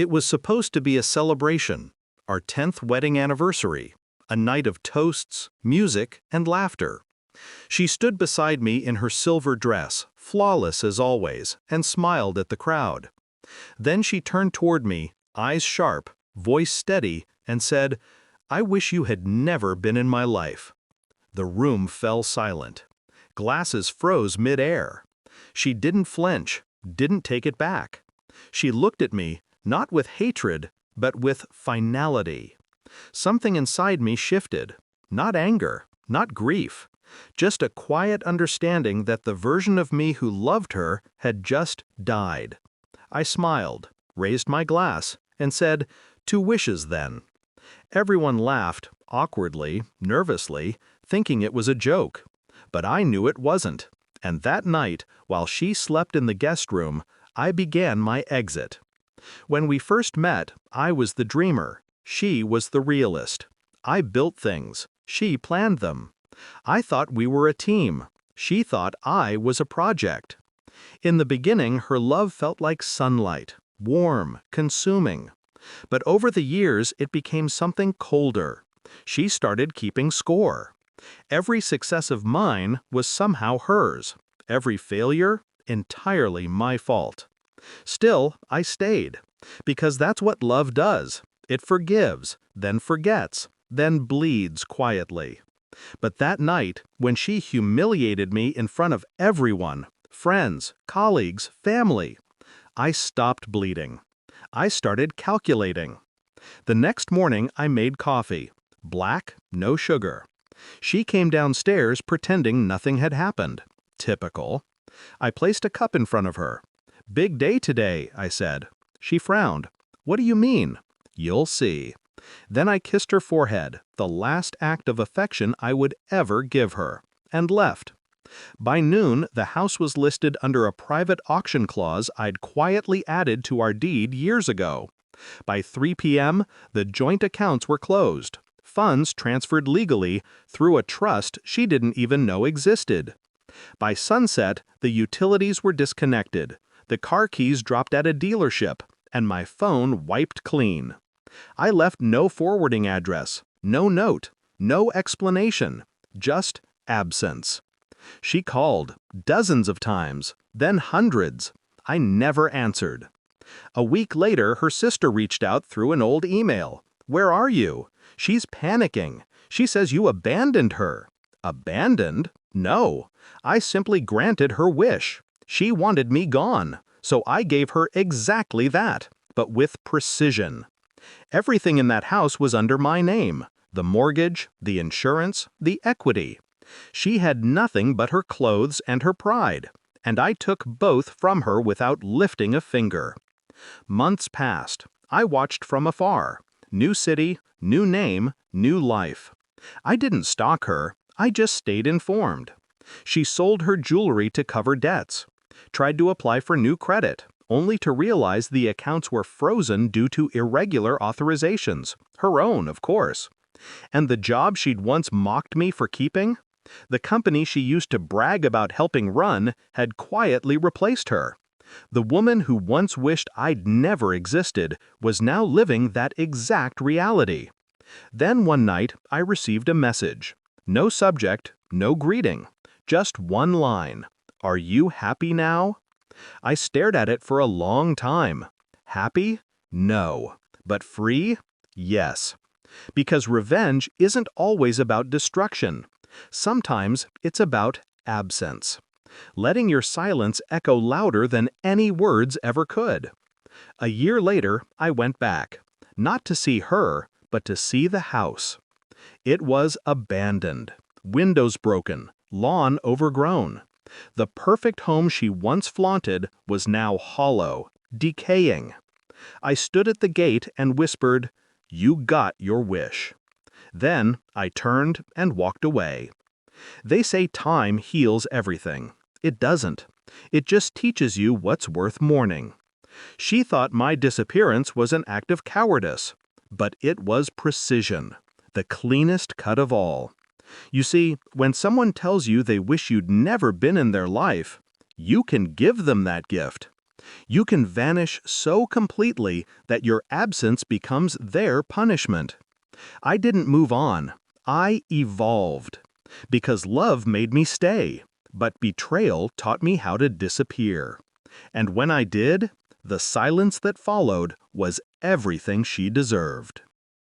It was supposed to be a celebration, our 10th wedding anniversary, a night of toasts, music, and laughter. She stood beside me in her silver dress, flawless as always, and smiled at the crowd. Then she turned toward me, eyes sharp, voice steady, and said, "I wish you had never been in my life." The room fell silent. Glasses froze mid-air. She didn't flinch, didn't take it back. She looked at me, not with hatred, but with finality. Something inside me shifted. Not anger, not grief. Just a quiet understanding that the version of me who loved her had just died. I smiled, raised my glass, and said, "To wishes, then." Everyone laughed, awkwardly, nervously, thinking it was a joke. But I knew it wasn't. And that night, while she slept in the guest room, I began my exit. When we first met, I was the dreamer. She was the realist. I built things. She planned them. I thought we were a team. She thought I was a project. In the beginning, her love felt like sunlight, warm, consuming. But over the years, it became something colder. She started keeping score. Every success of mine was somehow hers. Every failure, entirely my fault. Still, I stayed. Because that's what love does. It forgives, then forgets, then bleeds quietly. But that night, when she humiliated me in front of everyone, friends, colleagues, family, I stopped bleeding. I started calculating. The next morning, I made coffee. Black, no sugar. She came downstairs pretending nothing had happened. Typical. I placed a cup in front of her. "Big day today," I said. She frowned. "What do you mean?" "You'll see." Then I kissed her forehead, the last act of affection I would ever give her, and left. By noon, the house was listed under a private auction clause I'd quietly added to our deed years ago. By 3 p.m., the joint accounts were closed, funds transferred legally through a trust she didn't even know existed. By sunset, the utilities were disconnected, the car keys dropped at a dealership, and my phone wiped clean. I left no forwarding address, no note, no explanation, just absence. She called, dozens of times, then hundreds. I never answered. A week later, her sister reached out through an old email. "Where are you? She's panicking. She says you abandoned her." Abandoned? No. I simply granted her wish. She wanted me gone, so I gave her exactly that, but with precision. Everything in that house was under my name: the mortgage, the insurance, the equity. She had nothing but her clothes and her pride, and I took both from her without lifting a finger. Months passed. I watched from afar. New city, new name, new life. I didn't stalk her. I just stayed informed. She sold her jewelry to cover debts. Tried to apply for new credit, only to realize the accounts were frozen due to irregular authorizations. Her own, of course. And the job she'd once mocked me for keeping? The company she used to brag about helping run had quietly replaced her. The woman who once wished I'd never existed was now living that exact reality. Then one night, I received a message. No subject, no greeting. Just one line. "Are you happy now?" I stared at it for a long time. Happy? No. But free? Yes. Because revenge isn't always about destruction. Sometimes it's about absence. Letting your silence echo louder than any words ever could. A year later, I went back. Not to see her, but to see the house. It was abandoned. Windows broken. Lawn overgrown. The perfect home she once flaunted was now hollow, decaying. I stood at the gate and whispered, "You got your wish." Then I turned and walked away. They say time heals everything. It doesn't. It just teaches you what's worth mourning. She thought my disappearance was an act of cowardice, but it was precision, the cleanest cut of all. You see, when someone tells you they wish you'd never been in their life, you can give them that gift. You can vanish so completely that your absence becomes their punishment. I didn't move on. I evolved. Because love made me stay, but betrayal taught me how to disappear. And when I did, the silence that followed was everything she deserved.